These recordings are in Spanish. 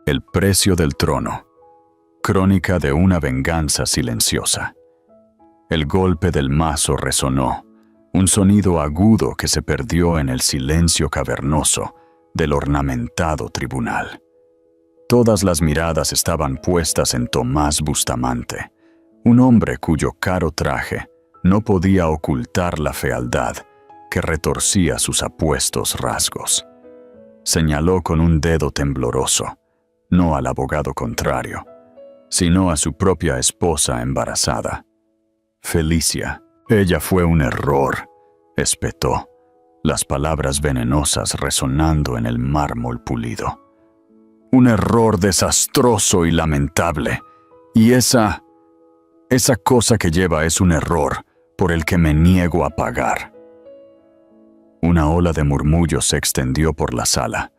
El precio del trono. Crónica de una venganza silenciosa. El golpe del mazo resonó, un sonido agudo que se perdió en el silencio cavernoso del ornamentado tribunal. Todas las miradas estaban puestas en Tomás Bustamante, un hombre cuyo caro traje no podía ocultar la fealdad que retorcía sus apuestos rasgos. Señaló con un dedo tembloroso, no al abogado contrario, sino a su propia esposa embarazada. Felicia, ella fue un error, espetó, las palabras venenosas resonando en el mármol pulido. Un error desastroso y lamentable, y esa cosa que lleva es un error por el que me niego a pagar. Una ola de murmullos se extendió por la sala,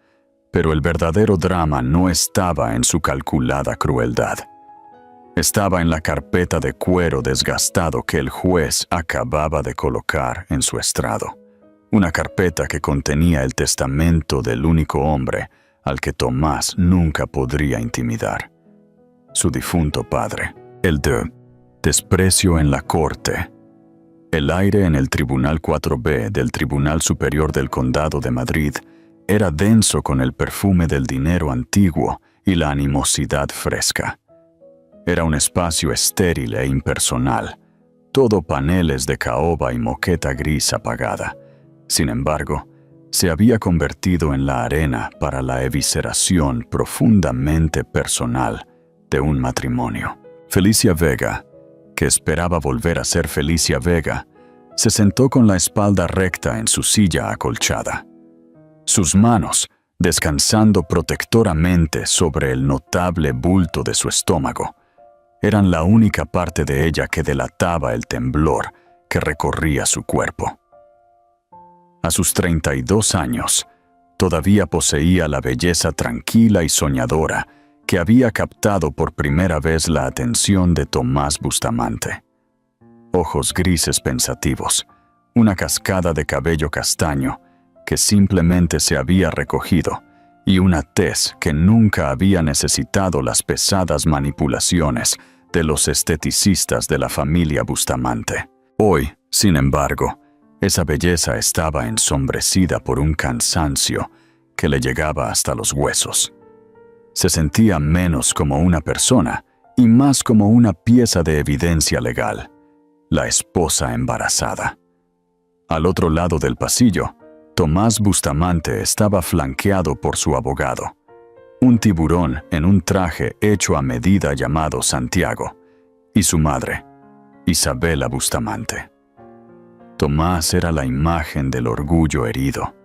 pero el verdadero drama no estaba en su calculada crueldad. Estaba en la carpeta de cuero desgastado que el juez acababa de colocar en su estrado. Una carpeta que contenía el testamento del único hombre al que Tomás nunca podría intimidar. Su difunto padre, el desprecio en la corte. El aire en el Tribunal 4B del Tribunal Superior del Condado de Madrid era denso con el perfume del dinero antiguo y la animosidad fresca. Era un espacio estéril e impersonal, todo paneles de caoba y moqueta gris apagada. Sin embargo, se había convertido en la arena para la evisceración profundamente personal de un matrimonio. Felicia Vega, que esperaba volver a ser Felicia Vega, se sentó con la espalda recta en su silla acolchada. Sus manos, descansando protectoramente sobre el notable bulto de su estómago, eran la única parte de ella que delataba el temblor que recorría su cuerpo. A sus 32 años, todavía poseía la belleza tranquila y soñadora que había captado por primera vez la atención de Tomás Bustamante. Ojos grises pensativos, una cascada de cabello castaño que simplemente se había recogido y una tez que nunca había necesitado las pesadas manipulaciones de los esteticistas de la familia Bustamante. Hoy, sin embargo, esa belleza estaba ensombrecida por un cansancio que le llegaba hasta los huesos. Se sentía menos como una persona y más como una pieza de evidencia legal, la esposa embarazada. Al otro lado del pasillo, Tomás Bustamante estaba flanqueado por su abogado, un tiburón en un traje hecho a medida llamado Santiago, y su madre, Isabela Bustamante. Tomás era la imagen del orgullo herido.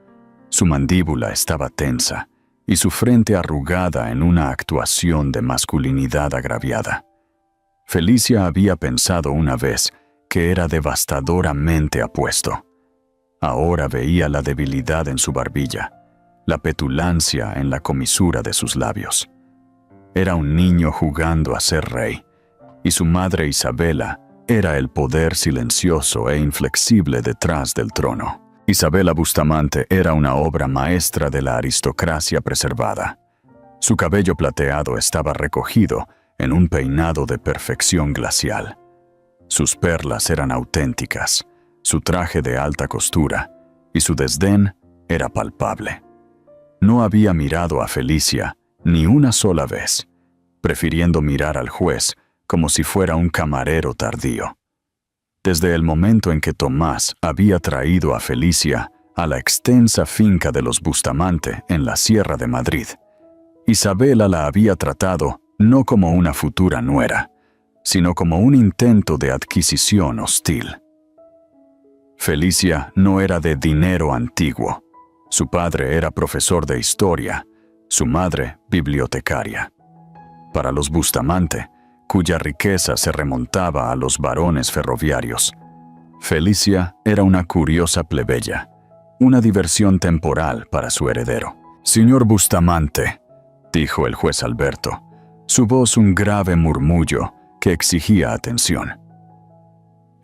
Su mandíbula estaba tensa y su frente arrugada en una actuación de masculinidad agraviada. Felicia había pensado una vez que era devastadoramente apuesto. Ahora veía la debilidad en su barbilla, la petulancia en la comisura de sus labios. Era un niño jugando a ser rey, y su madre Isabela era el poder silencioso e inflexible detrás del trono. Isabela Bustamante era una obra maestra de la aristocracia preservada. Su cabello plateado estaba recogido en un peinado de perfección glacial. Sus perlas eran auténticas, su traje de alta costura, y su desdén era palpable. No había mirado a Felicia ni una sola vez, prefiriendo mirar al juez como si fuera un camarero tardío. Desde el momento en que Tomás había traído a Felicia a la extensa finca de los Bustamante en la Sierra de Madrid, Isabela la había tratado no como una futura nuera, sino como un intento de adquisición hostil. Felicia no era de dinero antiguo. Su padre era profesor de historia, su madre bibliotecaria. Para los Bustamante, cuya riqueza se remontaba a los barones ferroviarios, Felicia era una curiosa plebeya, una diversión temporal para su heredero. «Señor Bustamante», dijo el juez Alberto, su voz un grave murmullo que exigía atención.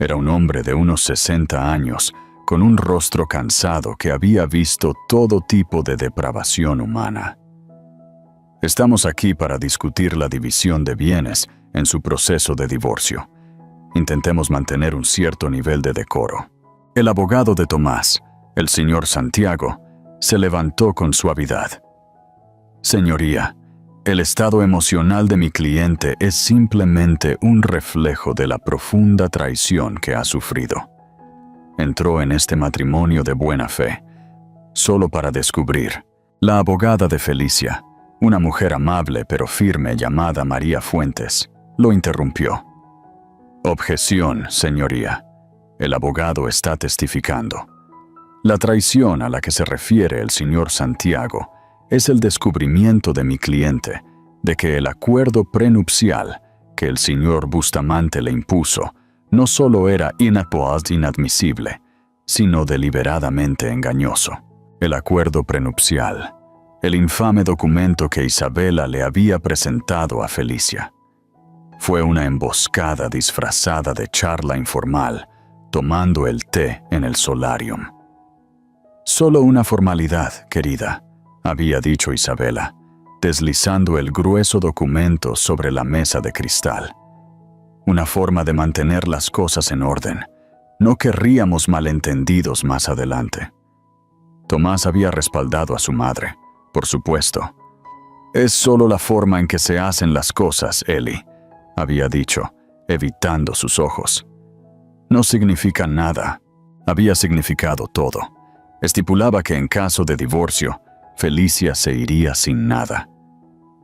Era un hombre de unos 60 años, con un rostro cansado que había visto todo tipo de depravación humana. Estamos aquí para discutir la división de bienes en su proceso de divorcio. Intentemos mantener un cierto nivel de decoro. El abogado de Tomás, el señor Santiago, se levantó con suavidad. Señoría, el estado emocional de mi cliente es simplemente un reflejo de la profunda traición que ha sufrido. Entró en este matrimonio de buena fe, solo para descubrir. La abogada de Felicia, una mujer amable pero firme llamada María Fuentes, lo interrumpió. Objeción, señoría. El abogado está testificando. La traición a la que se refiere el señor Santiago es el descubrimiento de mi cliente de que el acuerdo prenupcial que el señor Bustamante le impuso no solo era inadmisible, sino deliberadamente engañoso. El acuerdo prenupcial, el infame documento que Isabela le había presentado a Felicia, fue una emboscada disfrazada de charla informal, tomando el té en el solarium. Solo una formalidad, querida, había dicho Isabela, deslizando el grueso documento sobre la mesa de cristal. Una forma de mantener las cosas en orden. No querríamos malentendidos más adelante. Tomás había respaldado a su madre, por supuesto. Es solo la forma en que se hacen las cosas, Eli, había dicho, evitando sus ojos. No significa nada. Había significado todo. Estipulaba que en caso de divorcio, Felicia se iría sin nada.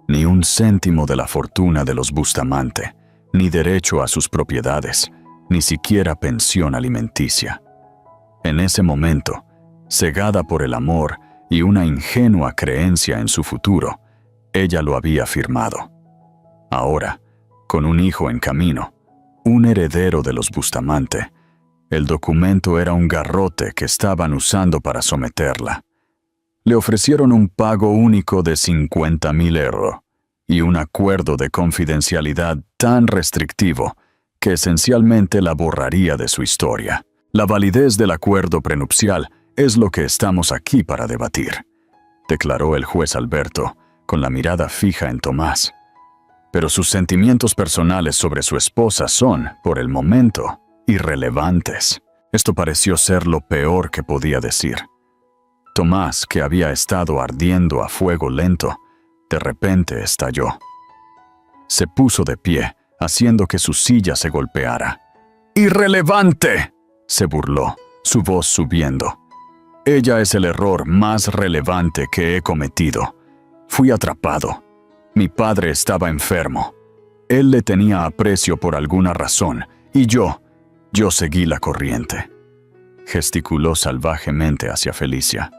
Ni un céntimo de la fortuna de los Bustamante, ni derecho a sus propiedades, ni siquiera pensión alimenticia. En ese momento, cegada por el amor y una ingenua creencia en su futuro, ella lo había firmado. Ahora, con un hijo en camino, un heredero de los Bustamante, el documento era un garrote que estaban usando para someterla. Le ofrecieron un pago único de 50.000 euros y un acuerdo de confidencialidad tan restrictivo que esencialmente la borraría de su historia. La validez del acuerdo prenupcial es lo que estamos aquí para debatir, declaró el juez Alberto, con la mirada fija en Tomás. Pero sus sentimientos personales sobre su esposa son, por el momento, irrelevantes. Esto pareció ser lo peor que podía decir. Tomás, que había estado ardiendo a fuego lento, de repente estalló. Se puso de pie, haciendo que su silla se golpeara. ¡Irrelevante!, se burló, su voz subiendo. Ella es el error más relevante que he cometido. Fui atrapado. Mi padre estaba enfermo. Él le tenía aprecio por alguna razón, y yo seguí la corriente. Gesticuló salvajemente hacia Felicia.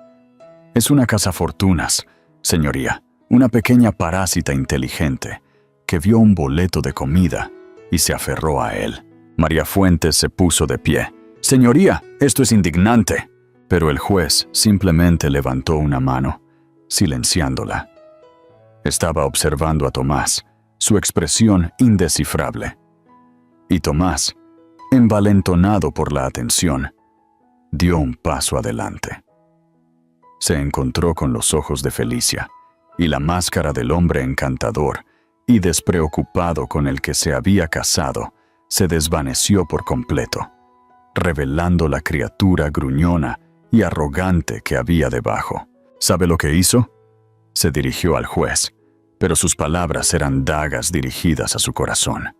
Es una cazafortunas, señoría, una pequeña parásita inteligente, que vio un boleto de comida y se aferró a él. María Fuentes se puso de pie. Señoría, esto es indignante. Pero el juez simplemente levantó una mano, silenciándola. Estaba observando a Tomás, su expresión indescifrable. Y Tomás, envalentonado por la atención, dio un paso adelante. Se encontró con los ojos de Felicia y la máscara del hombre encantador y despreocupado con el que se había casado se desvaneció por completo, revelando la criatura gruñona y arrogante que había debajo. ¿Sabe lo que hizo? Se dirigió al juez, pero sus palabras eran dagas dirigidas a su corazón.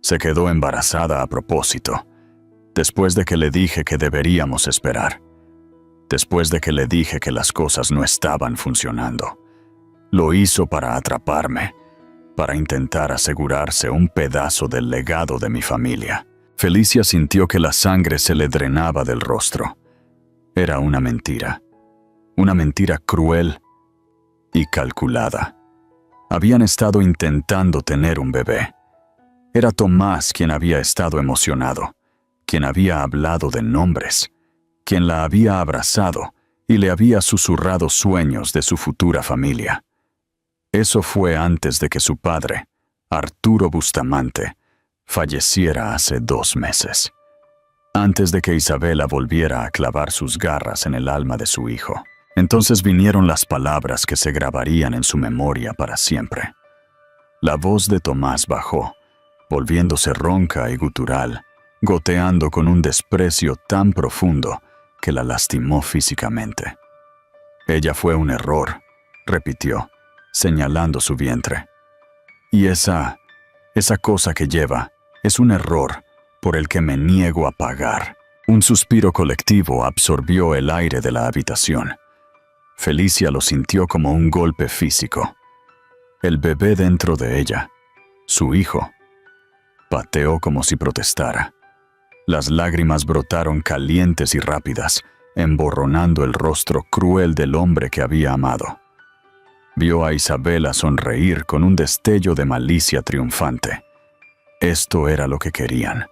Se quedó embarazada a propósito, después de que le dije que deberíamos esperar, después de que le dije que las cosas no estaban funcionando. Lo hizo para atraparme, para intentar asegurarse un pedazo del legado de mi familia. Felicia sintió que la sangre se le drenaba del rostro. Era una mentira cruel y calculada. Habían estado intentando tener un bebé. Era Tomás quien había estado emocionado, quien había hablado de nombres, quien la había abrazado y le había susurrado sueños de su futura familia. Eso fue antes de que su padre, Arturo Bustamante, falleciera hace 2 meses. Antes de que Isabela volviera a clavar sus garras en el alma de su hijo. Entonces vinieron las palabras que se grabarían en su memoria para siempre. La voz de Tomás bajó, volviéndose ronca y gutural, goteando con un desprecio tan profundo que la lastimó físicamente. Ella fue un error, repitió, señalando su vientre. Y esa cosa que lleva es un error por el que me niego a pagar. Un suspiro colectivo absorbió el aire de la habitación. Felicia lo sintió como un golpe físico. El bebé dentro de ella, su hijo, pateó como si protestara. Las lágrimas brotaron calientes y rápidas, emborronando el rostro cruel del hombre que había amado. Vio a Isabela sonreír con un destello de malicia triunfante. Esto era lo que querían: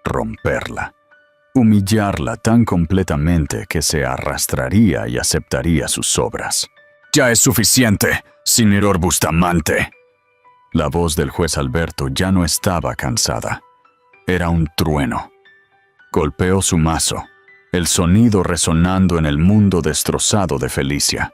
romperla, humillarla tan completamente que se arrastraría y aceptaría sus obras. «Ya es suficiente, señor Bustamante». La voz del juez Alberto ya no estaba cansada. Era un trueno. Golpeó su mazo, el sonido resonando en el mundo destrozado de Felicia.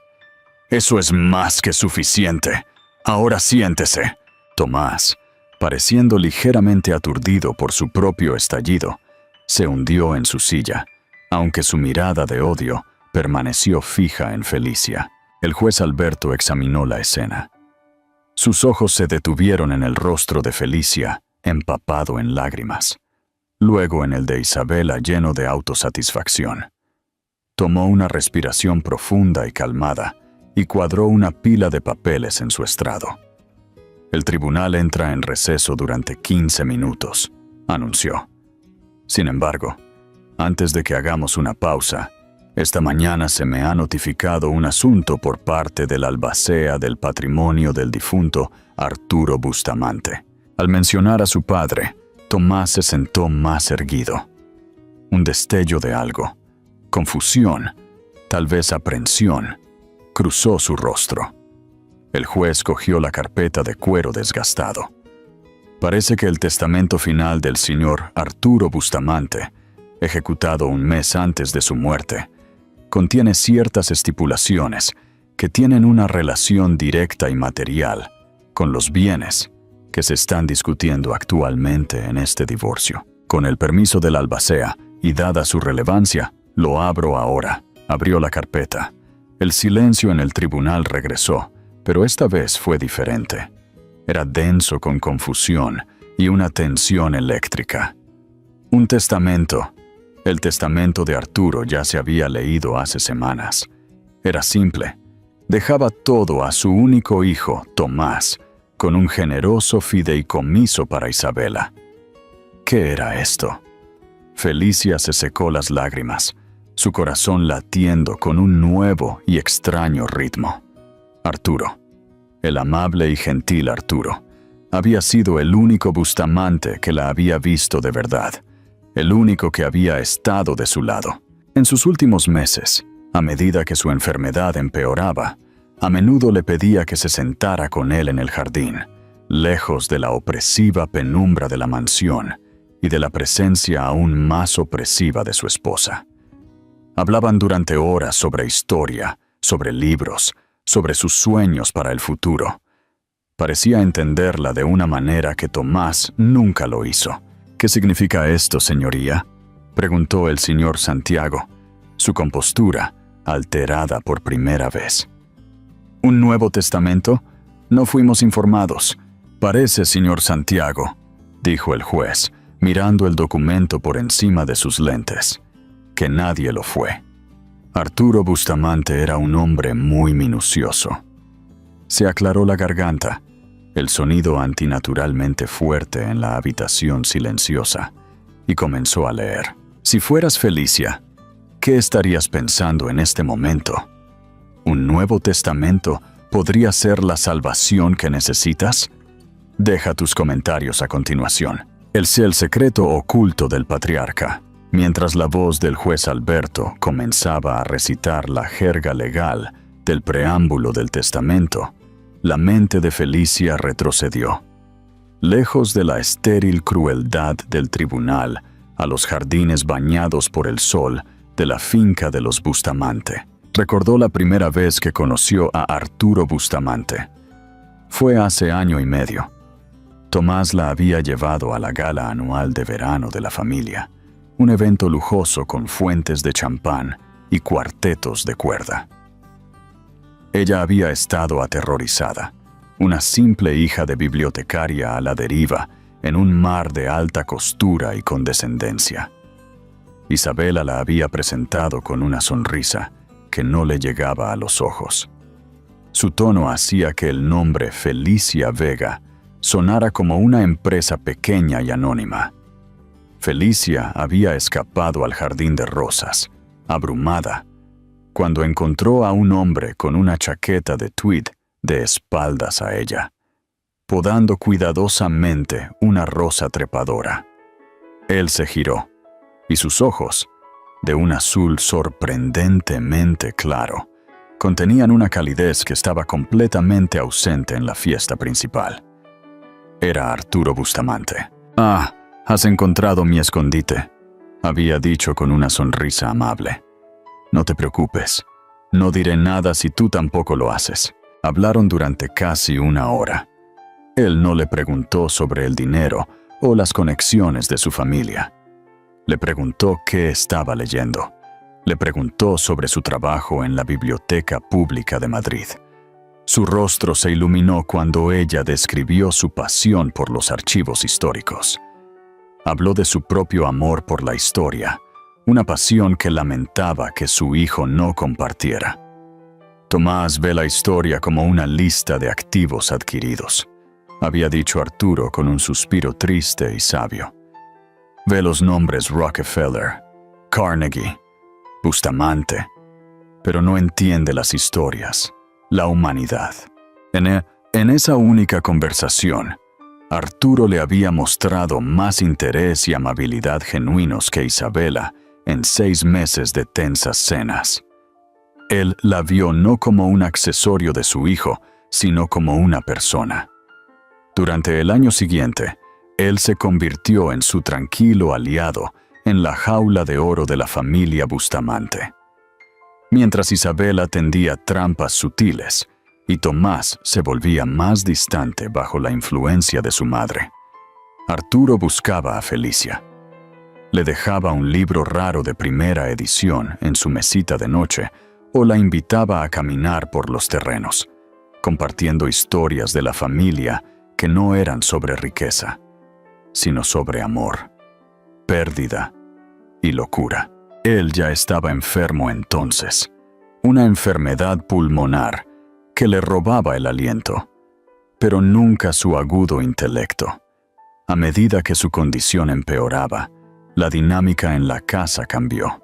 «Eso es más que suficiente. Ahora siéntese». Tomás, pareciendo ligeramente aturdido por su propio estallido, se hundió en su silla, aunque su mirada de odio permaneció fija en Felicia. El juez Alberto examinó la escena. Sus ojos se detuvieron en el rostro de Felicia, empapado en lágrimas. Luego en el de Isabela, lleno de autosatisfacción. Tomó una respiración profunda y calmada y cuadró una pila de papeles en su estrado. «El tribunal entra en receso durante 15 minutos», anunció. «Sin embargo, antes de que hagamos una pausa, esta mañana se me ha notificado un asunto por parte del albacea del patrimonio del difunto Arturo Bustamante». Al mencionar a su padre, Tomás se sentó más erguido. Un destello de algo, confusión, tal vez aprensión, cruzó su rostro. El juez cogió la carpeta de cuero desgastado. «Parece que el testamento final del señor Arturo Bustamante, ejecutado un mes antes de su muerte, contiene ciertas estipulaciones que tienen una relación directa y material con los bienes que se están discutiendo actualmente en este divorcio. Con el permiso del albacea y dada su relevancia, lo abro ahora». Abrió la carpeta. El silencio en el tribunal regresó, pero esta vez fue diferente. Era denso con confusión y una tensión eléctrica. Un testamento. El testamento de Arturo ya se había leído hace semanas. Era simple. Dejaba todo a su único hijo, Tomás, con un generoso fideicomiso para Isabela. ¿Qué era esto? Felicia se secó las lágrimas, su corazón latiendo con un nuevo y extraño ritmo. Arturo, el amable y gentil Arturo, había sido el único Bustamante que la había visto de verdad, el único que había estado de su lado. En sus últimos meses, a medida que su enfermedad empeoraba, a menudo le pedía que se sentara con él en el jardín, lejos de la opresiva penumbra de la mansión y de la presencia aún más opresiva de su esposa. Hablaban durante horas sobre historia, sobre libros, sobre sus sueños para el futuro. Parecía entenderla de una manera que Tomás nunca lo hizo. «¿Qué significa esto, señoría?», preguntó el señor Santiago, su compostura alterada por primera vez. «¿Un nuevo testamento? No fuimos informados». «Parece, señor Santiago», dijo el juez, mirando el documento por encima de sus lentes, «que nadie lo fue. Arturo Bustamante era un hombre muy minucioso». Se aclaró la garganta, el sonido antinaturalmente fuerte en la habitación silenciosa, y comenzó a leer. «Si fueras Felicia, ¿qué estarías pensando en este momento? ¿Un nuevo testamento podría ser la salvación que necesitas? Deja tus comentarios a continuación». El secreto oculto del patriarca. Mientras la voz del juez Alberto comenzaba a recitar la jerga legal del preámbulo del testamento, la mente de Felicia retrocedió. Lejos de la estéril crueldad del tribunal, a los jardines bañados por el sol de la finca de los Bustamante. Recordó la primera vez que conoció a Arturo Bustamante. Fue hace 1 año y medio. Tomás la había llevado a la gala anual de verano de la familia, un evento lujoso con fuentes de champán y cuartetos de cuerda. Ella había estado aterrorizada, una simple hija de bibliotecaria a la deriva en un mar de alta costura y condescendencia. Isabela la había presentado con una sonrisa que no le llegaba a los ojos. Su tono hacía que el nombre Felicia Vega sonara como una empresa pequeña y anónima. Felicia había escapado al jardín de rosas, abrumada, cuando encontró a un hombre con una chaqueta de tweed de espaldas a ella, podando cuidadosamente una rosa trepadora. Él se giró, y sus ojos, de un azul sorprendentemente claro, contenían una calidez que estaba completamente ausente en la fiesta principal. Era Arturo Bustamante. «Ah, has encontrado mi escondite», había dicho con una sonrisa amable. «No te preocupes, no diré nada si tú tampoco lo haces». Hablaron durante casi 1 hora. Él no le preguntó sobre el dinero o las conexiones de su familia. Le preguntó qué estaba leyendo. Le preguntó sobre su trabajo en la Biblioteca Pública de Madrid. Su rostro se iluminó cuando ella describió su pasión por los archivos históricos. Habló de su propio amor por la historia, una pasión que lamentaba que su hijo no compartiera. Tomás ve la historia como una lista de activos adquiridos, había dicho Arturo con un suspiro triste y sabio. Ve los nombres Rockefeller, Carnegie, Bustamante, pero no entiende las historias, la humanidad. En esa única conversación, Arturo le había mostrado más interés y amabilidad genuinos que Isabela en 6 meses de tensas cenas. Él la vio no como un accesorio de su hijo, sino como una persona. Durante el año siguiente, él se convirtió en su tranquilo aliado en la jaula de oro de la familia Bustamante. Mientras Isabela tendía trampas sutiles y Tomás se volvía más distante bajo la influencia de su madre, Arturo buscaba a Felicia. Le dejaba un libro raro de primera edición en su mesita de noche o la invitaba a caminar por los terrenos, compartiendo historias de la familia que no eran sobre riqueza, sino sobre amor, pérdida y locura. Él ya estaba enfermo entonces, una enfermedad pulmonar que le robaba el aliento, pero nunca su agudo intelecto. A medida que su condición empeoraba, la dinámica en la casa cambió.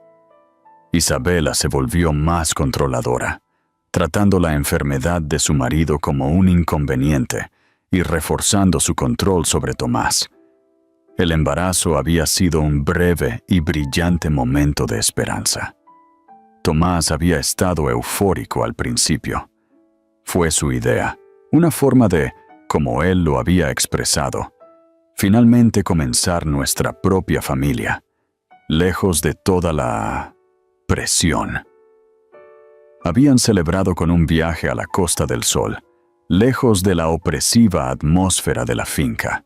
Isabela se volvió más controladora, tratando la enfermedad de su marido como un inconveniente y reforzando su control sobre Tomás. El embarazo había sido un breve y brillante momento de esperanza. Tomás había estado eufórico al principio. Fue su idea, una forma de, como él lo había expresado, finalmente comenzar nuestra propia familia, lejos de toda la presión. Habían celebrado con un viaje a la Costa del Sol, lejos de la opresiva atmósfera de la finca.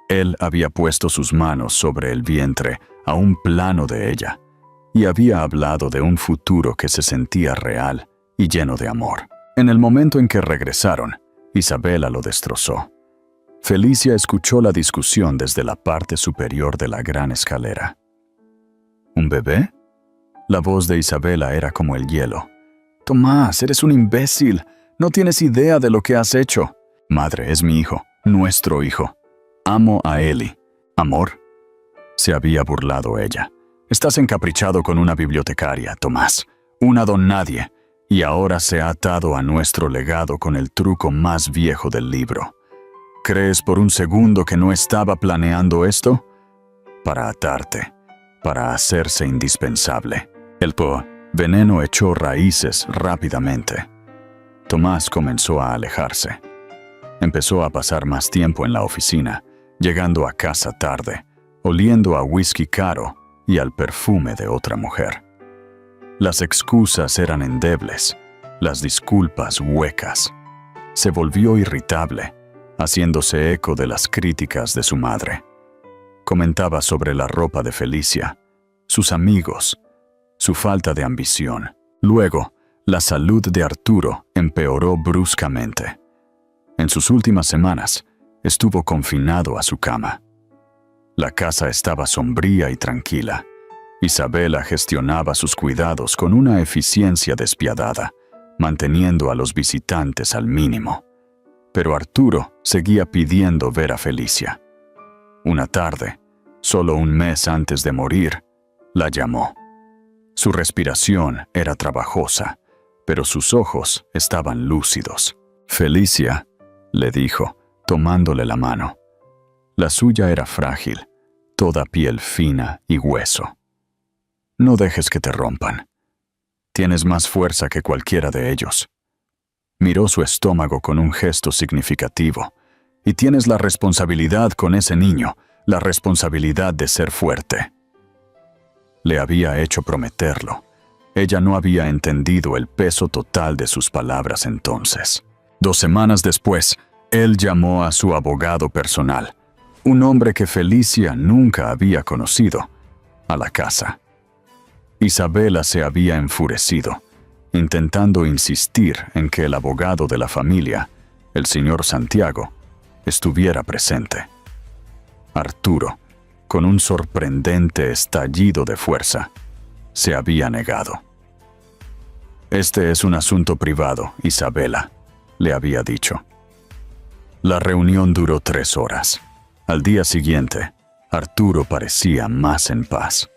Él había puesto sus manos sobre el vientre a un plano de ella y había hablado de un futuro que se sentía real y lleno de amor. En el momento en que regresaron, Isabela lo destrozó. Felicia escuchó la discusión desde la parte superior de la gran escalera. ¿Un bebé? La voz de Isabela era como el hielo. «Tomás, eres un imbécil. No tienes idea de lo que has hecho». «Madre, es mi hijo, nuestro hijo. Amo a Eli». «¿Amor?», se había burlado ella. «Estás encaprichado con una bibliotecaria, Tomás, una don nadie, y ahora se ha atado a nuestro legado con el truco más viejo del libro. ¿Crees por un segundo que no estaba planeando esto? Para atarte, para hacerse indispensable». El veneno echó raíces rápidamente. Tomás comenzó a alejarse. Empezó a pasar más tiempo en la oficina, llegando a casa tarde, oliendo a whisky caro y al perfume de otra mujer. Las excusas eran endebles, las disculpas huecas. Se volvió irritable, haciéndose eco de las críticas de su madre. Comentaba sobre la ropa de Felicia, sus amigos, su falta de ambición. Luego, la salud de Arturo empeoró bruscamente. En sus últimas semanas, estuvo confinado a su cama. La casa estaba sombría y tranquila. Isabela gestionaba sus cuidados con una eficiencia despiadada, manteniendo a los visitantes al mínimo. Pero Arturo seguía pidiendo ver a Felicia. Una tarde, solo un mes antes de morir, la llamó. Su respiración era trabajosa, pero sus ojos estaban lúcidos. «Felicia», le dijo, tomándole la mano. La suya era frágil, toda piel fina y hueso. «No dejes que te rompan. Tienes más fuerza que cualquiera de ellos». Miró su estómago con un gesto significativo. «Y tienes la responsabilidad con ese niño, la responsabilidad de ser fuerte». Le había hecho prometerlo. Ella no había entendido el peso total de sus palabras entonces. 2 semanas después, él llamó a su abogado personal, un hombre que Felicia nunca había conocido, a la casa. Isabela se había enfurecido, intentando insistir en que el abogado de la familia, el señor Santiago, estuviera presente. Arturo, con un sorprendente estallido de fuerza, se había negado. «Este es un asunto privado, Isabela», le había dicho. La reunión duró 3 horas. Al día siguiente, Arturo parecía más en paz.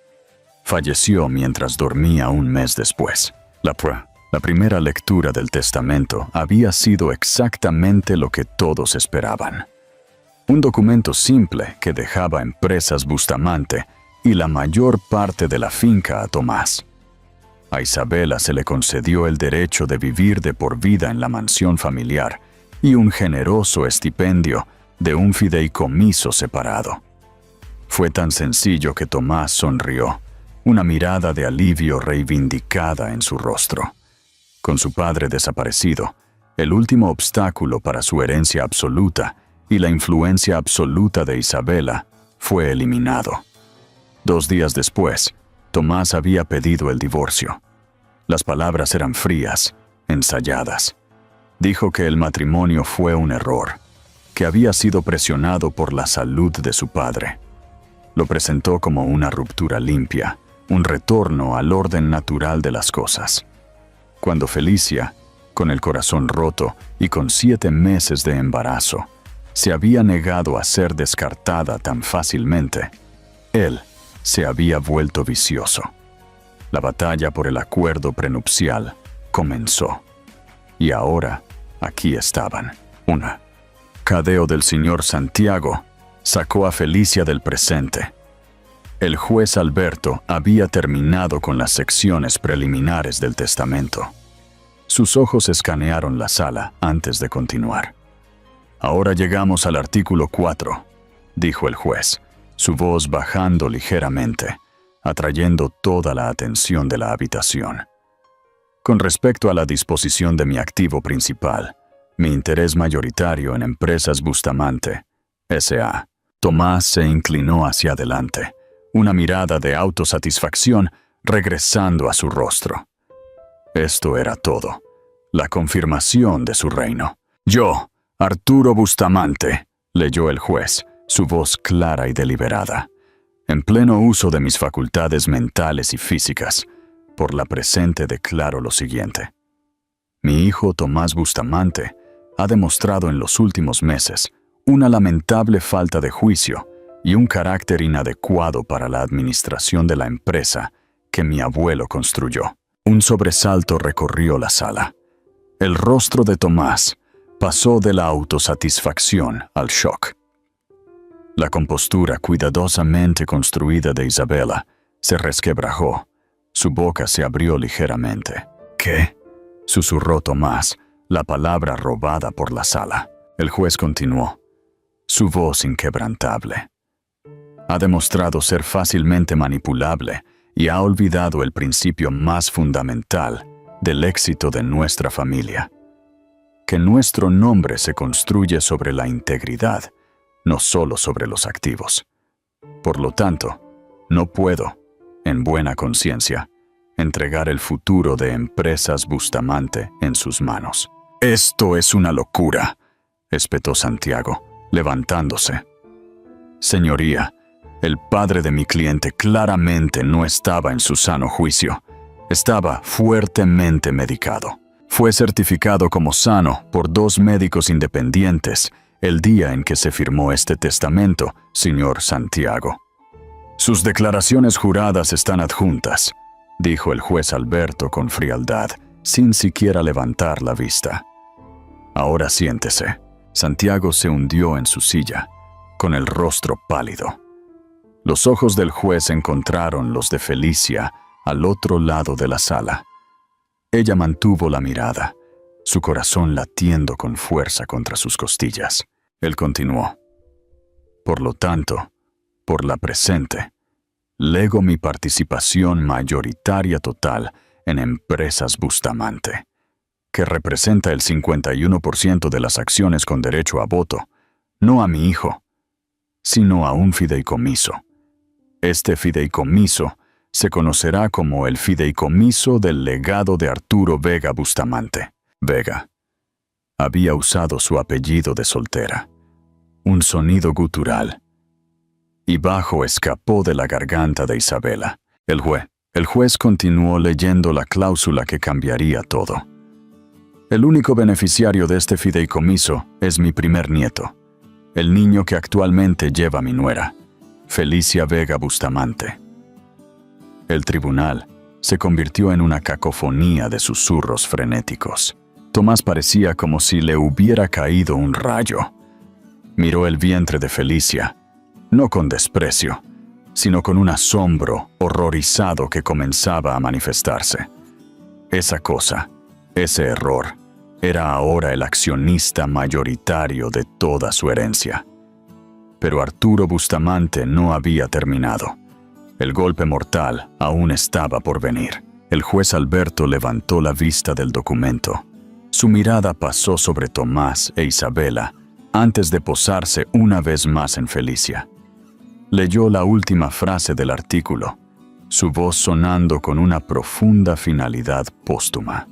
Falleció mientras dormía un mes después. La primera lectura del testamento había sido exactamente lo que todos esperaban. Un documento simple que dejaba Empresas Bustamante y la mayor parte de la finca a Tomás. A Isabela se le concedió el derecho de vivir de por vida en la mansión familiar y un generoso estipendio de un fideicomiso separado. Fue tan sencillo que Tomás sonrió, una mirada de alivio reivindicada en su rostro. Con su padre desaparecido, el último obstáculo para su herencia absoluta y la influencia absoluta de Isabela fue eliminado. 2 días después, Tomás había pedido el divorcio. Las palabras eran frías, ensayadas. Dijo que el matrimonio fue un error, que había sido presionado por la salud de su padre. Lo presentó como una ruptura limpia, un retorno al orden natural de las cosas. Cuando Felicia, con el corazón roto y con 7 meses de embarazo, se había negado a ser descartada tan fácilmente, él se había vuelto vicioso. La batalla por el acuerdo prenupcial comenzó. Y ahora, aquí estaban. Una cadeo del señor Santiago sacó a Felicia del presente. El juez Alberto había terminado con las secciones preliminares del testamento. Sus ojos escanearon la sala antes de continuar. «Ahora llegamos al artículo 4», dijo el juez, su voz bajando ligeramente, atrayendo toda la atención de la habitación. «Con respecto a la disposición de mi activo principal, mi interés mayoritario en Empresas Bustamante, S.A. Tomás se inclinó hacia adelante, una mirada de autosatisfacción regresando a su rostro. Esto era todo, la confirmación de su reino. «Yo, Arturo Bustamante», leyó el juez, su voz clara y deliberada, «en pleno uso de mis facultades mentales y físicas, por la presente declaro lo siguiente. Mi hijo Tomás Bustamante ha demostrado en los últimos meses una lamentable falta de juicio y un carácter inadecuado para la administración de la empresa que mi abuelo construyó». Un sobresalto recorrió la sala. El rostro de Tomás pasó de la autosatisfacción al shock. La compostura cuidadosamente construida de Isabela se resquebrajó. Su boca se abrió ligeramente. «¿Qué?», susurró Tomás, la palabra robada por la sala. El juez continuó, su voz inquebrantable. «Ha demostrado ser fácilmente manipulable y ha olvidado el principio más fundamental del éxito de nuestra familia: que nuestro nombre se construye sobre la integridad, no solo sobre los activos. Por lo tanto, no puedo, en buena conciencia, entregar el futuro de Empresas Bustamante en sus manos. «Esto es una locura», espetó Santiago, levantándose. «Señoría, el padre de mi cliente claramente no estaba en su sano juicio. Estaba fuertemente medicado. Fue certificado como sano por 2 médicos independientes el día en que se firmó este testamento, señor Santiago. Sus declaraciones juradas están adjuntas», dijo el juez Alberto con frialdad, sin siquiera levantar la vista. «Ahora siéntese». Santiago se hundió en su silla, con el rostro pálido. Los ojos del juez encontraron los de Felicia al otro lado de la sala. Ella mantuvo la mirada, su corazón latiendo con fuerza contra sus costillas. Él continuó: «Por lo tanto, por la presente, lego mi participación mayoritaria total en Empresas Bustamante, que representa el 51% de las acciones con derecho a voto, no a mi hijo, sino a un fideicomiso. Este fideicomiso se conocerá como el Fideicomiso del Legado de Arturo Vega Bustamante». Vega había usado su apellido de soltera, un sonido gutural, y bajo escapó de la garganta de Isabela. El juez continuó leyendo la cláusula que cambiaría todo. «El único beneficiario de este fideicomiso es mi primer nieto, el niño que actualmente lleva mi nuera, Felicia Vega Bustamante». El tribunal se convirtió en una cacofonía de susurros frenéticos. Tomás parecía como si le hubiera caído un rayo. Miró el vientre de Felicia, no con desprecio, sino con un asombro horrorizado que comenzaba a manifestarse. Esa cosa, ese error, era ahora el accionista mayoritario de toda su herencia. Pero Arturo Bustamante no había terminado. El golpe mortal aún estaba por venir. El juez Alberto levantó la vista del documento. Su mirada pasó sobre Tomás e Isabela antes de posarse una vez más en Felicia. Leyó la última frase del artículo, su voz sonando con una profunda finalidad póstuma.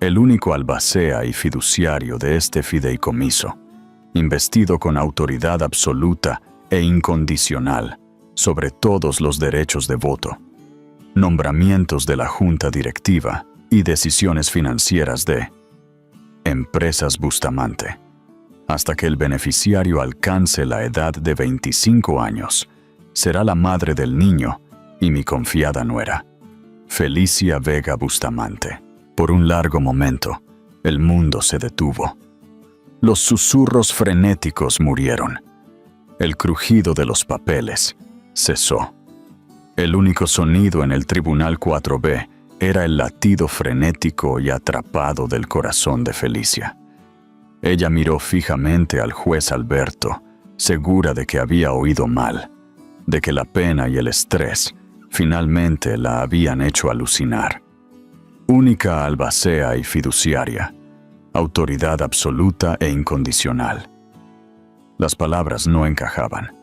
El único albacea y fiduciario de este fideicomiso, investido con autoridad absoluta e incondicional sobre todos los derechos de voto, nombramientos de la junta directiva y decisiones financieras de Empresas Bustamante, hasta que el beneficiario alcance la edad de 25 años, será la madre del niño y mi confiada nuera, Felicia Vega Bustamante. Por un largo momento, el mundo se detuvo. Los susurros frenéticos murieron. El crujido de los papeles cesó. El único sonido en el Tribunal 4B era el latido frenético y atrapado del corazón de Felicia. Ella miró fijamente al juez Alberto, segura de que había oído mal, de que la pena y el estrés finalmente la habían hecho alucinar. Única albacea y fiduciaria, autoridad absoluta e incondicional. Las palabras no encajaban.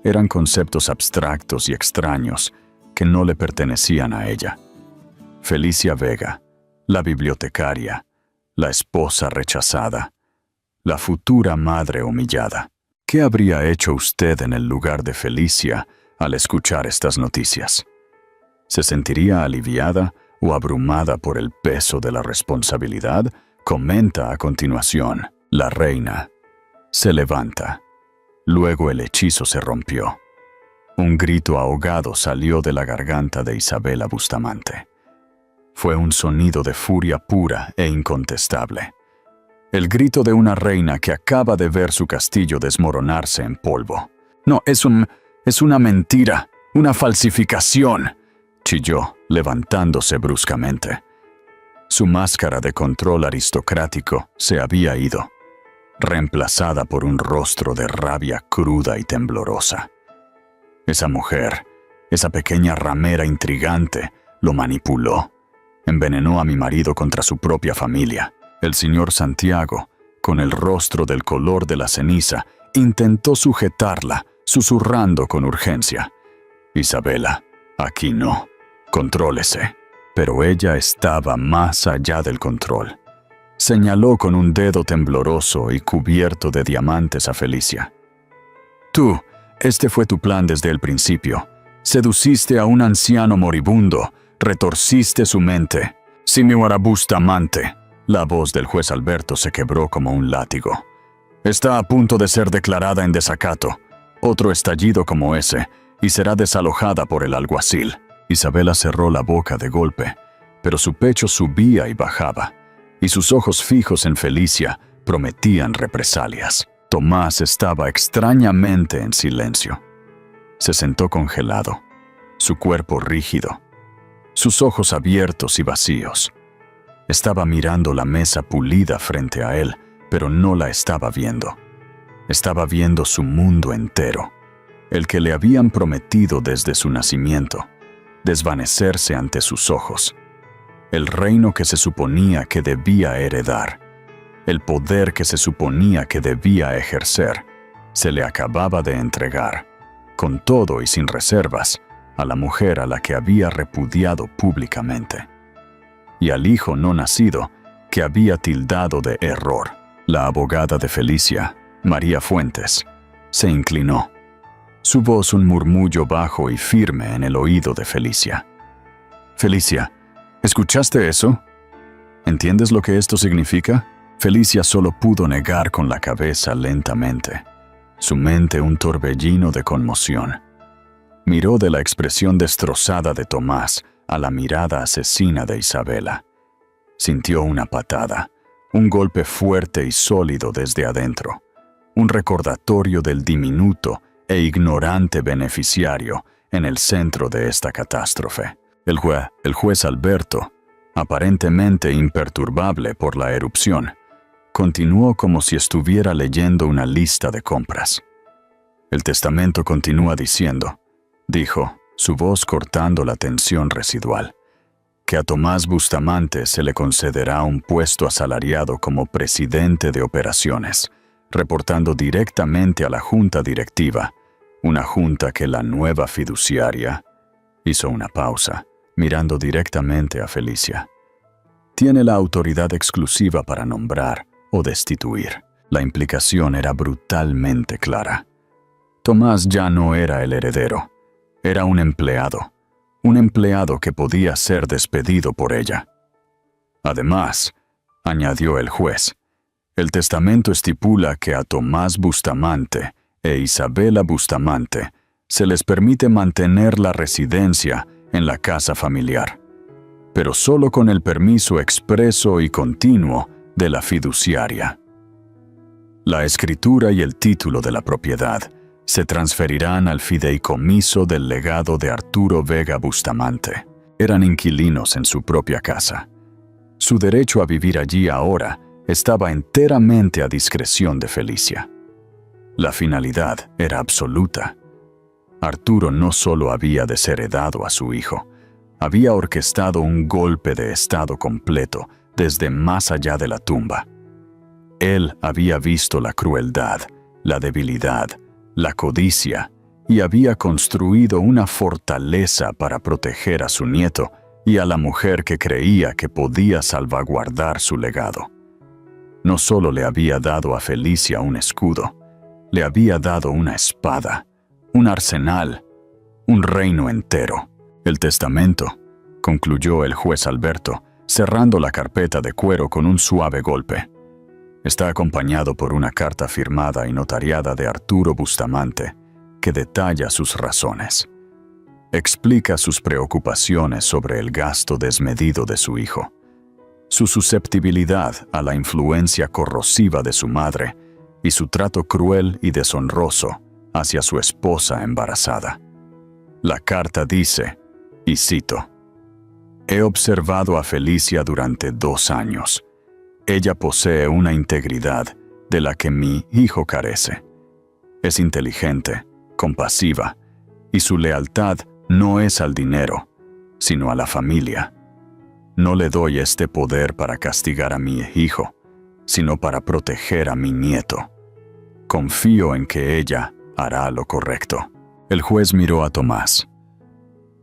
Eran conceptos abstractos y extraños que no le pertenecían a ella. Felicia Vega, la bibliotecaria, la esposa rechazada, la futura madre humillada. ¿Qué habría hecho usted en el lugar de Felicia al escuchar estas noticias? ¿Se sentiría aliviada o abrumada por el peso de la responsabilidad? Comenta a continuación. La reina se levanta. Luego el hechizo se rompió. Un grito ahogado salió de la garganta de Isabela Bustamante. Fue un sonido de furia pura e incontestable. El grito de una reina que acaba de ver su castillo desmoronarse en polvo. «No, es una mentira, una falsificación», chilló, levantándose bruscamente. Su máscara de control aristocrático se había ido, reemplazada por un rostro de rabia cruda y temblorosa. Esa mujer Esa pequeña ramera intrigante lo manipuló. Envenenó a mi marido contra su propia familia. El señor Santiago, con el rostro del color de la ceniza, intentó sujetarla, susurrando con urgencia: «Isabela, aquí no. Contrólese». Pero ella estaba más allá del control. Señaló con un dedo tembloroso y cubierto de diamantes a Felicia. «Tú, este fue tu plan desde el principio. Seduciste a un anciano moribundo, retorciste su mente. Signora Bustamante». La voz del juez Alberto se quebró como un látigo. «Está a punto de ser declarada en desacato. Otro estallido como ese, y será desalojada por el alguacil». Isabela cerró la boca de golpe, pero su pecho subía y bajaba, y sus ojos fijos en Felicia prometían represalias. Tomás estaba extrañamente en silencio. Se sentó congelado, su cuerpo rígido, sus ojos abiertos y vacíos. Estaba mirando la mesa pulida frente a él, pero no la estaba viendo. Estaba viendo su mundo entero, el que le habían prometido desde su nacimiento, desvanecerse ante sus ojos. El reino que se suponía que debía heredar, el poder que se suponía que debía ejercer, se le acababa de entregar, con todo y sin reservas, a la mujer a la que había repudiado públicamente, y al hijo no nacido que había tildado de error. La abogada de Felicia, María Fuentes, se inclinó, su voz un murmullo bajo y firme en el oído de Felicia. «Felicia, ¿escuchaste eso? ¿Entiendes lo que esto significa?» Felicia solo pudo negar con la cabeza lentamente, su mente un torbellino de conmoción. Miró de la expresión destrozada de Tomás a la mirada asesina de Isabela. Sintió una patada, un golpe fuerte y sólido desde adentro, un recordatorio del diminuto e ignorante beneficiario en el centro de esta catástrofe. El juez Alberto, aparentemente imperturbable por la erupción, continuó como si estuviera leyendo una lista de compras. «El testamento continúa diciendo», dijo, su voz cortando la tensión residual, «que a Tomás Bustamante se le concederá un puesto asalariado como presidente de operaciones, reportando directamente a la junta directiva, una junta que la nueva fiduciaria». Hizo una pausa, mirando directamente a Felicia. «Tiene la autoridad exclusiva para nombrar o destituir». La implicación era brutalmente clara. Tomás ya no era el heredero, era un empleado que podía ser despedido por ella. Además, añadió el juez, el testamento estipula que a Tomás Bustamante e Isabela Bustamante se les permite mantener la residencia en la casa familiar, pero solo con el permiso expreso y continuo de la fiduciaria. La escritura y el título de la propiedad se transferirán al fideicomiso del legado de Arturo Vega Bustamante. Eran inquilinos en su propia casa. Su derecho a vivir allí ahora estaba enteramente a discreción de Felicia. La finalidad era absoluta. Arturo no solo había desheredado a su hijo, había orquestado un golpe de estado completo desde más allá de la tumba. Él había visto la crueldad, la debilidad, la codicia, y había construido una fortaleza para proteger a su nieto y a la mujer que creía que podía salvaguardar su legado. No solo le había dado a Felicia un escudo, le había dado una espada, un arsenal, un reino entero. El testamento, concluyó el juez Alberto, cerrando la carpeta de cuero con un suave golpe. Está acompañado por una carta firmada y notariada de Arturo Bustamante, que detalla sus razones. Explica sus preocupaciones sobre el gasto desmedido de su hijo, su susceptibilidad a la influencia corrosiva de su madre y su trato cruel y deshonroso hacia su esposa embarazada. La carta dice, y cito, «He observado a Felicia durante 2 años. Ella posee una integridad de la que mi hijo carece. Es inteligente, compasiva, y su lealtad no es al dinero, sino a la familia. No le doy este poder para castigar a mi hijo, sino para proteger a mi nieto. Confío en que ella hará lo correcto. El juez miró a Tomás.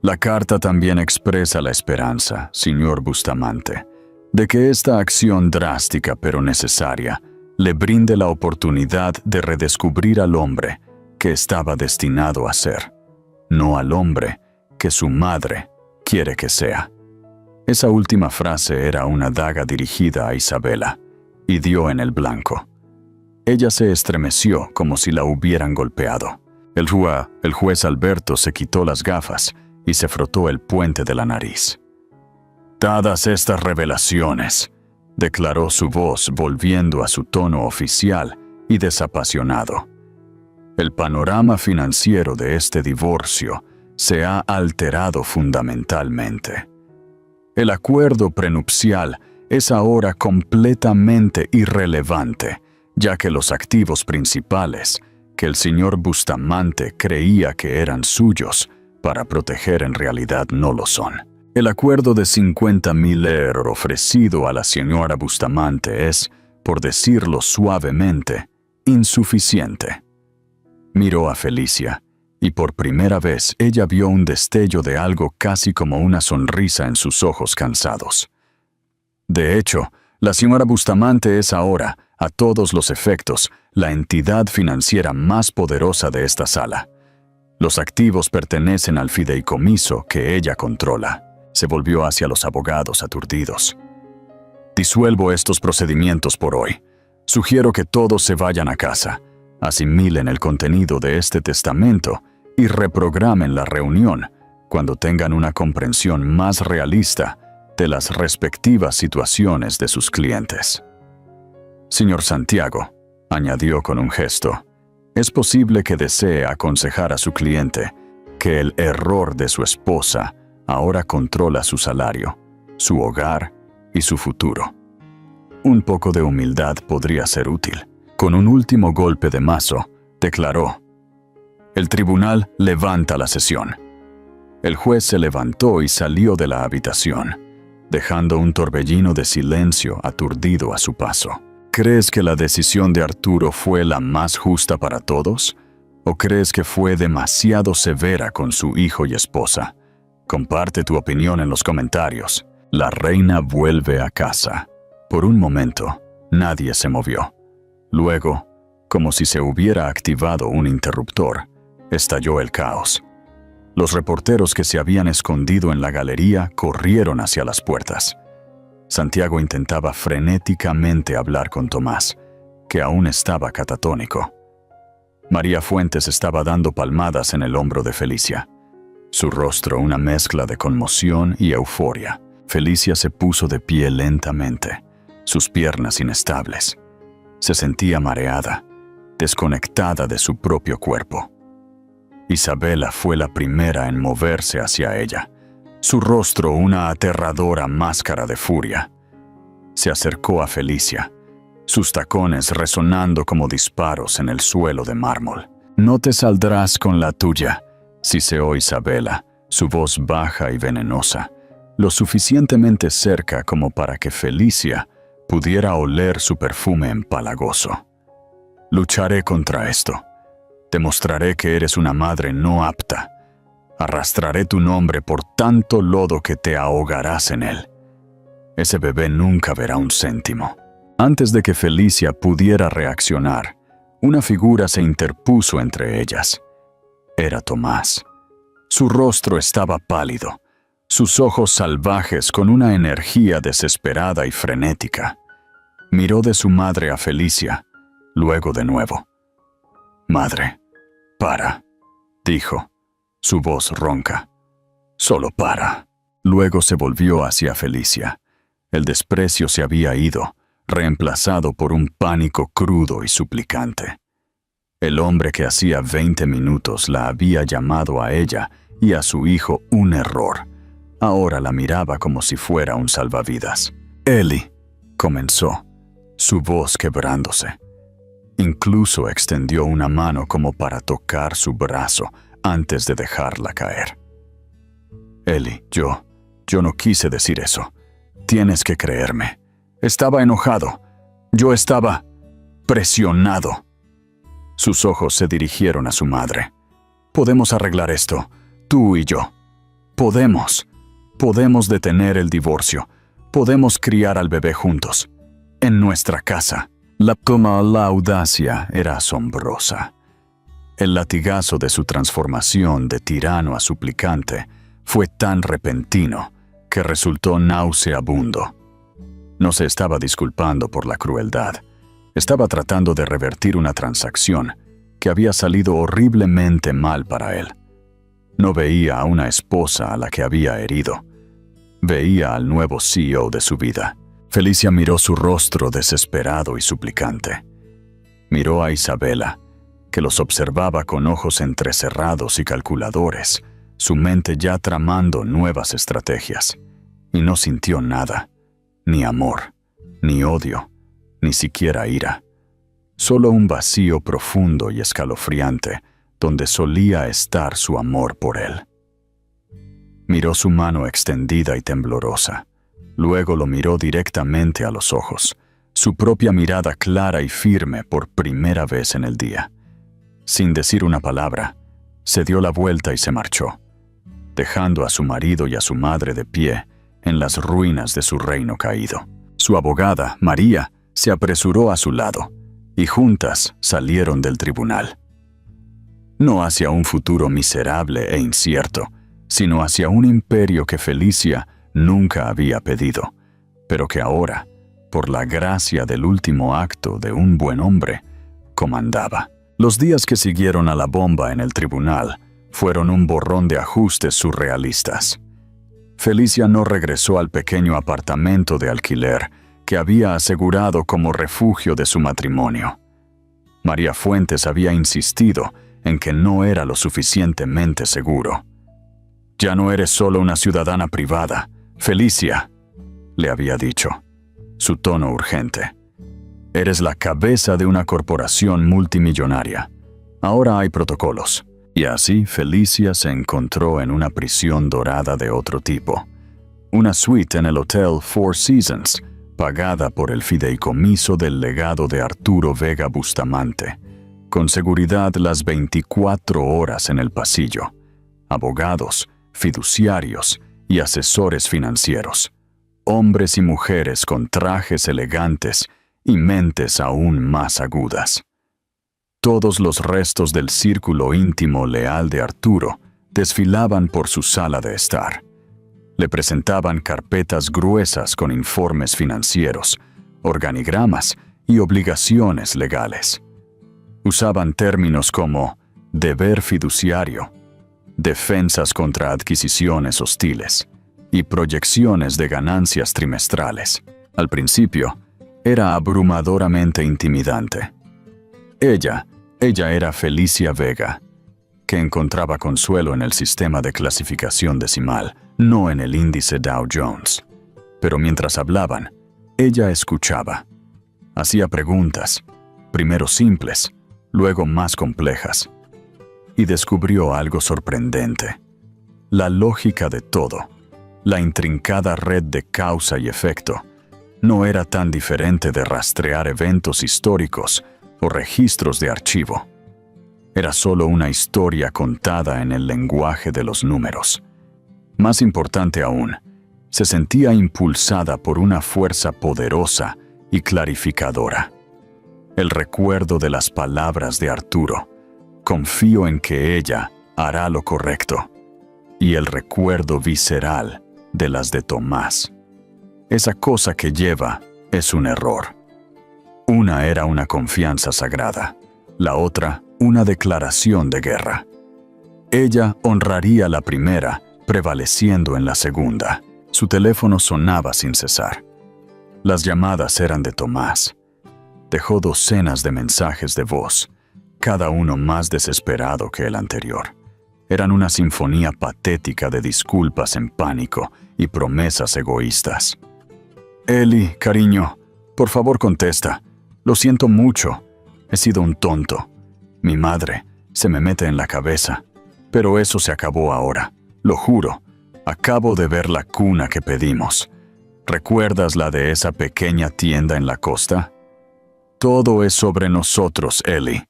La carta también expresa la esperanza, señor Bustamante, de que esta acción drástica pero necesaria le brinde la oportunidad de redescubrir al hombre que estaba destinado a ser, no al hombre que su madre quiere que sea. Esa última frase era una daga dirigida a Isabela, y dio en el blanco. Ella se estremeció como si la hubieran golpeado. El juez Alberto se quitó las gafas y se frotó el puente de la nariz. «Dadas estas revelaciones», declaró su voz volviendo a su tono oficial y desapasionado, «el panorama financiero de este divorcio se ha alterado fundamentalmente. El acuerdo prenupcial es ahora completamente irrelevante, ya que los activos principales, que el señor Bustamante creía que eran suyos, para proteger en realidad no lo son. El acuerdo de 50.000 euros ofrecido a la señora Bustamante es, por decirlo suavemente, insuficiente». Miró a Felicia, y por primera vez ella vio un destello de algo casi como una sonrisa en sus ojos cansados. De hecho, la señora Bustamante es ahora, a todos los efectos, la entidad financiera más poderosa de esta sala. Los activos pertenecen al fideicomiso que ella controla. Se volvió hacia los abogados aturdidos. «Disuelvo estos procedimientos por hoy. Sugiero que todos se vayan a casa, asimilen el contenido de este testamento y reprogramen la reunión cuando tengan una comprensión más realista de las respectivas situaciones de sus clientes». «Señor Santiago», añadió con un gesto, «es posible que desee aconsejar a su cliente que el error de su esposa ahora controla su salario, su hogar y su futuro. Un poco de humildad podría ser útil». Con un último golpe de mazo, declaró: «El tribunal levanta la sesión». El juez se levantó y salió de la habitación, dejando un torbellino de silencio aturdido a su paso. ¿Crees que la decisión de Arturo fue la más justa para todos? ¿O crees que fue demasiado severa con su hijo y esposa? Comparte tu opinión en los comentarios. La reina vuelve a casa. Por un momento, nadie se movió. Luego, como si se hubiera activado un interruptor, estalló el caos. Los reporteros que se habían escondido en la galería corrieron hacia las puertas. Santiago intentaba frenéticamente hablar con Tomás, que aún estaba catatónico. María Fuentes estaba dando palmadas en el hombro de Felicia. Su rostro una mezcla de conmoción y euforia. Felicia se puso de pie lentamente, sus piernas inestables. Se sentía mareada, desconectada de su propio cuerpo. Isabela fue la primera en moverse hacia ella, su rostro una aterradora máscara de furia. Se acercó a Felicia, sus tacones resonando como disparos en el suelo de mármol. «No te saldrás con la tuya», siseó Isabela, su voz baja y venenosa, lo suficientemente cerca como para que Felicia pudiera oler su perfume empalagoso. «Lucharé contra esto. Te mostraré que eres una madre no apta. Arrastraré tu nombre por tanto lodo que te ahogarás en él. Ese bebé nunca verá un céntimo». Antes de que Felicia pudiera reaccionar, una figura se interpuso entre ellas. Era Tomás. Su rostro estaba pálido, sus ojos salvajes con una energía desesperada y frenética. Miró de su madre a Felicia, luego de nuevo. «Madre, para», dijo, su voz ronca. «Solo para». Luego se volvió hacia Felicia. El desprecio se había ido, reemplazado por un pánico crudo y suplicante. El hombre que hacía 20 minutos la había llamado a ella y a su hijo un error, ahora la miraba como si fuera un salvavidas. «Eli», comenzó, su voz quebrándose. Incluso extendió una mano como para tocar su brazo antes de dejarla caer. Eli, yo no quise decir eso. Tienes que creerme. Estaba enojado. Yo estaba presionado. Sus ojos se dirigieron a su madre. Podemos arreglar esto, tú y yo. Podemos detener el divorcio. Podemos criar al bebé juntos. En nuestra casa. La audacia era asombrosa. El latigazo de su transformación de tirano a suplicante fue tan repentino que resultó nauseabundo. No se estaba disculpando por la crueldad. Estaba tratando de revertir una transacción que había salido horriblemente mal para él. No veía a una esposa a la que había herido. Veía al nuevo CEO de su vida. Felicia miró su rostro desesperado y suplicante. Miró a Isabela, que los observaba con ojos entrecerrados y calculadores, su mente ya tramando nuevas estrategias. Y no sintió nada, ni amor, ni odio, ni siquiera ira. Solo un vacío profundo y escalofriante donde solía estar su amor por él. Miró su mano extendida y temblorosa. Luego lo miró directamente a los ojos, su propia mirada clara y firme por primera vez en el día. Sin decir una palabra, se dio la vuelta y se marchó, dejando a su marido y a su madre de pie en las ruinas de su reino caído. Su abogada, María, se apresuró a su lado, y juntas salieron del tribunal. No hacia un futuro miserable e incierto, sino hacia un imperio que Felicia nunca había pedido, pero que ahora, por la gracia del último acto de un buen hombre, comandaba. Los días que siguieron a la bomba en el tribunal fueron un borrón de ajustes surrealistas. Felicia no regresó al pequeño apartamento de alquiler que había asegurado como refugio de su matrimonio. María Fuentes había insistido en que no era lo suficientemente seguro. «Ya no eres solo una ciudadana privada, Felicia», le había dicho, su tono urgente. «Eres la cabeza de una corporación multimillonaria. Ahora hay protocolos». Y así Felicia se encontró en una prisión dorada de otro tipo. Una suite en el Hotel Four Seasons, pagada por el fideicomiso del legado de Arturo Vega Bustamante, con seguridad las 24 horas en el pasillo, abogados, fiduciarios y asesores financieros, hombres y mujeres con trajes elegantes y mentes aún más agudas. Todos los restos del círculo íntimo leal de Arturo desfilaban por su sala de estar. Le presentaban carpetas gruesas con informes financieros, organigramas y obligaciones legales. Usaban términos como deber fiduciario, defensas contra adquisiciones hostiles y proyecciones de ganancias trimestrales. Al principio, era abrumadoramente intimidante. Ella era Felicia Vega, que encontraba consuelo en el sistema de clasificación decimal, no en el índice Dow Jones. Pero mientras hablaban, ella escuchaba. Hacía preguntas, primero simples, luego más complejas. Y descubrió algo sorprendente. La lógica de todo, la intrincada red de causa y efecto, no era tan diferente de rastrear eventos históricos o registros de archivo. Era solo una historia contada en el lenguaje de los números. Más importante aún, se sentía impulsada por una fuerza poderosa y clarificadora. El recuerdo de las palabras de Arturo: «Confío en que ella hará lo correcto», y el recuerdo visceral de las de Tomás: «Esa cosa que lleva es un error». Una era una confianza sagrada, la otra una declaración de guerra. Ella honraría la primera, prevaleciendo en la segunda. Su teléfono sonaba sin cesar. Las llamadas eran de Tomás. Dejó docenas de mensajes de voz, cada uno más desesperado que el anterior. Eran una sinfonía patética de disculpas en pánico y promesas egoístas. «Eli, cariño, por favor contesta. Lo siento mucho. He sido un tonto. Mi madre se me mete en la cabeza. Pero eso se acabó ahora. Lo juro. Acabo de ver la cuna que pedimos. ¿Recuerdas la de esa pequeña tienda en la costa? Todo es sobre nosotros, Ellie.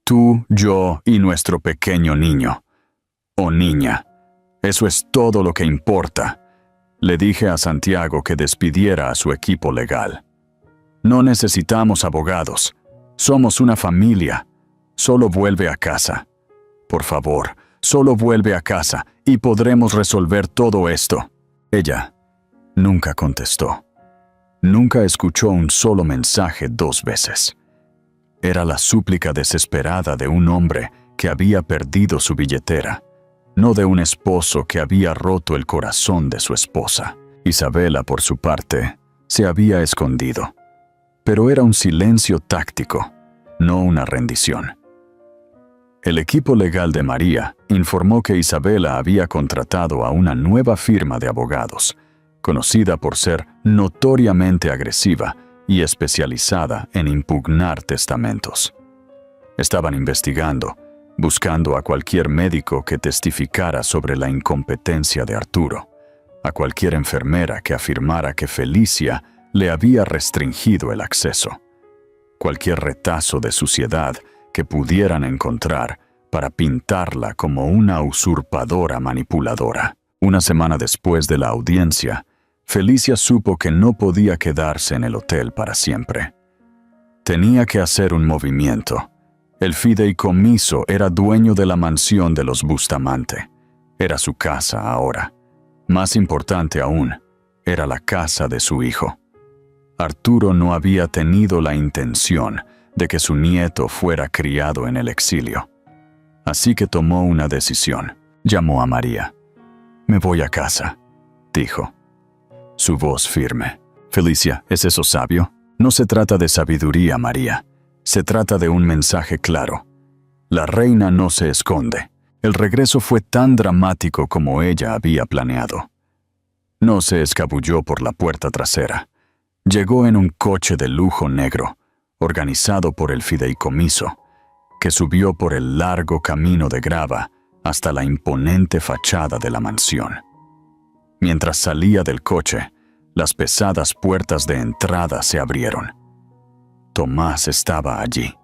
Tú, yo y nuestro pequeño niño. O niña. Eso es todo lo que importa. Le dije a Santiago que despidiera a su equipo legal. No necesitamos abogados. Somos una familia. Solo vuelve a casa. Por favor, solo vuelve a casa y podremos resolver todo esto. Ella nunca contestó. Nunca escuchó un solo mensaje 2 veces. Era la súplica desesperada de un hombre que había perdido su billetera, no de un esposo que había roto el corazón de su esposa. Isabela, por su parte, se había escondido. Pero era un silencio táctico, no una rendición. El equipo legal de María informó que Isabela había contratado a una nueva firma de abogados, conocida por ser notoriamente agresiva y especializada en impugnar testamentos. Estaban investigando, buscando a cualquier médico que testificara sobre la incompetencia de Arturo, a cualquier enfermera que afirmara que Felicia le había restringido el acceso, cualquier retazo de suciedad que pudieran encontrar para pintarla como una usurpadora manipuladora. Una semana después de la audiencia, Felicia supo que no podía quedarse en el hotel para siempre. Tenía que hacer un movimiento. El fideicomiso era dueño de la mansión de los Bustamante. Era su casa ahora. Más importante aún, era la casa de su hijo. Arturo no había tenido la intención de que su nieto fuera criado en el exilio. Así que tomó una decisión. Llamó a María. «Me voy a casa», dijo. Su voz firme. «Felicia, ¿es eso sabio?» «No se trata de sabiduría, María. Se trata de un mensaje claro. La reina no se esconde. El regreso fue tan dramático como ella había planeado. No se escabulló por la puerta trasera. Llegó en un coche de lujo negro, organizado por el fideicomiso, que subió por el largo camino de grava hasta la imponente fachada de la mansión. Mientras salía del coche, las pesadas puertas de entrada se abrieron. Tomás estaba allí.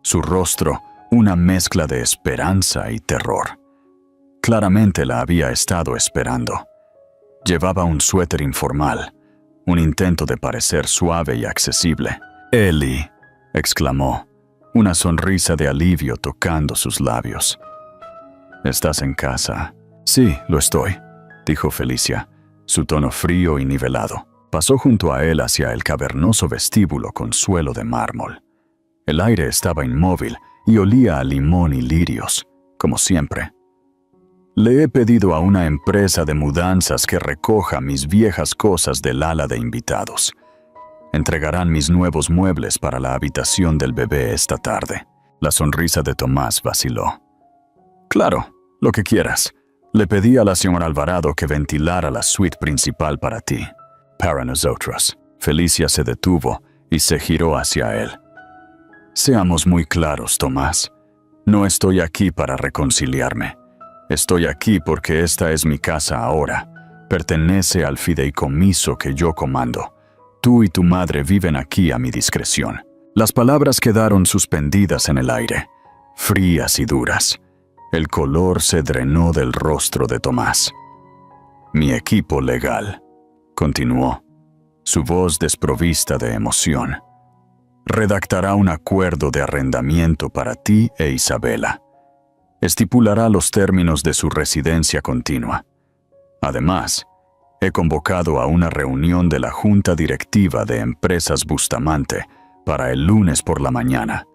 Su rostro, una mezcla de esperanza y terror. Claramente la había estado esperando. Llevaba un suéter informal, un intento de parecer suave y accesible. «Ellie», exclamó, una sonrisa de alivio tocando sus labios. «¿Estás en casa?» «Sí, lo estoy», dijo Felicia, su tono frío y nivelado. Pasó junto a él hacia el cavernoso vestíbulo con suelo de mármol. El aire estaba inmóvil y olía a limón y lirios, como siempre. «Le he pedido a una empresa de mudanzas que recoja mis viejas cosas del ala de invitados. Entregarán mis nuevos muebles para la habitación del bebé esta tarde». La sonrisa de Tomás vaciló. «Claro, lo que quieras. Le pedí a la señora Alvarado que ventilara la suite principal para ti. Para nosotros». Felicia se detuvo y se giró hacia él. «Seamos muy claros, Tomás. No estoy aquí para reconciliarme. Estoy aquí porque esta es mi casa ahora. Pertenece al fideicomiso que yo comando. Tú y tu madre viven aquí a mi discreción». Las palabras quedaron suspendidas en el aire, frías y duras. El color se drenó del rostro de Tomás. «Mi equipo legal», continuó, su voz desprovista de emoción, «redactará un acuerdo de arrendamiento para ti e Isabela. Estipulará los términos de su residencia continua. Además, he convocado a una reunión de la Junta Directiva de Empresas Bustamante para el lunes por la mañana.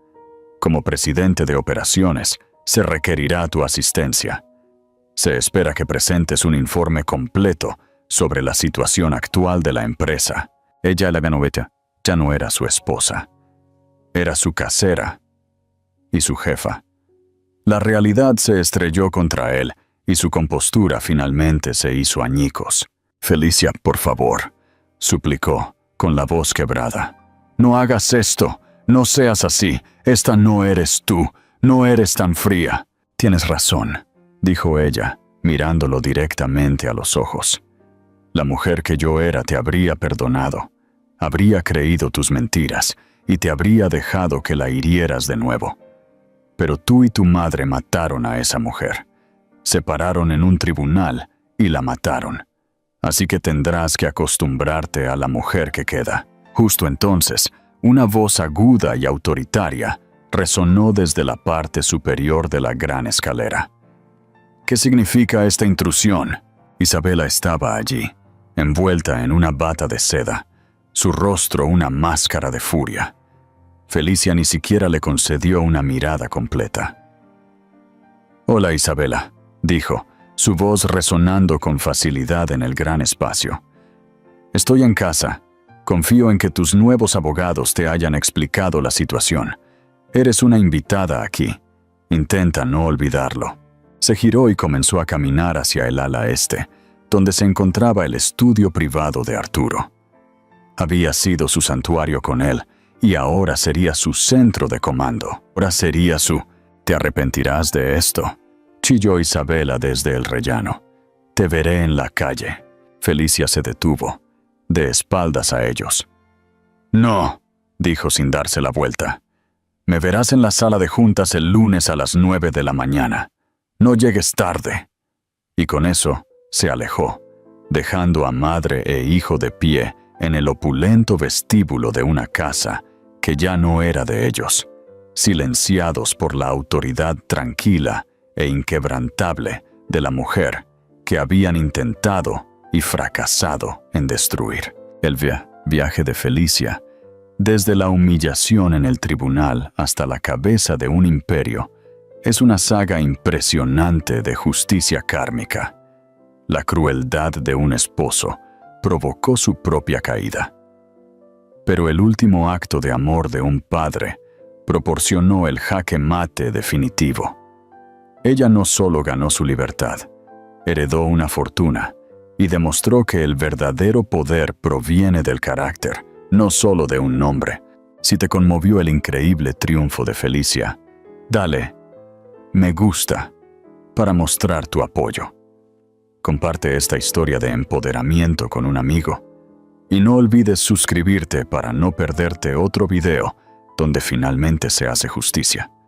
Como presidente de operaciones, se requerirá tu asistencia. Se espera que presentes un informe completo sobre la situación actual de la empresa». Ella, la ganoveta, ya no era su esposa. Era su casera y su jefa. La realidad se estrelló contra él y su compostura finalmente se hizo añicos. «Felicia, por favor», suplicó, con la voz quebrada. «No hagas esto, no seas así, esta no eres tú, no eres tan fría». «Tienes razón», dijo ella, mirándolo directamente a los ojos. La mujer que yo era te habría perdonado, habría creído tus mentiras y te habría dejado que la hirieras de nuevo. Pero tú y tu madre mataron a esa mujer. Se pararon en un tribunal y la mataron. Así que tendrás que acostumbrarte a la mujer que queda. Justo entonces, una voz aguda y autoritaria resonó desde la parte superior de la gran escalera. ¿Qué significa esta intrusión? Isabela estaba allí, envuelta en una bata de seda, su rostro una máscara de furia. Felicia ni siquiera le concedió una mirada completa. «Hola, Isabela», dijo, su voz resonando con facilidad en el gran espacio. «Estoy en casa. Confío en que tus nuevos abogados te hayan explicado la situación. Eres una invitada aquí. Intenta no olvidarlo». Se giró y comenzó a caminar hacia el ala este, donde se encontraba el estudio privado de Arturo. Había sido su santuario con él, y ahora sería su centro de comando. Ahora sería su... «Te arrepentirás de esto», chilló Isabela desde el rellano. «Te veré en la calle». Felicia se detuvo, de espaldas a ellos. «No», dijo sin darse la vuelta. «Me verás en la sala de juntas el lunes a las 9 de la mañana. No llegues tarde». Y con eso se alejó, dejando a madre e hijo de pie en el opulento vestíbulo de una casa que ya no era de ellos, silenciados por la autoridad tranquila e inquebrantable de la mujer que habían intentado y fracasado en destruir. El viaje de Felicia, desde la humillación en el tribunal hasta la cabeza de un imperio, es una saga impresionante de justicia kármica. La crueldad de un esposo provocó su propia caída. Pero el último acto de amor de un padre proporcionó el jaque mate definitivo. Ella no solo ganó su libertad, heredó una fortuna y demostró que el verdadero poder proviene del carácter, no solo de un nombre. Si te conmovió el increíble triunfo de Felicia, dale me gusta para mostrar tu apoyo. Comparte esta historia de empoderamiento con un amigo y no olvides suscribirte para no perderte otro video donde finalmente se hace justicia.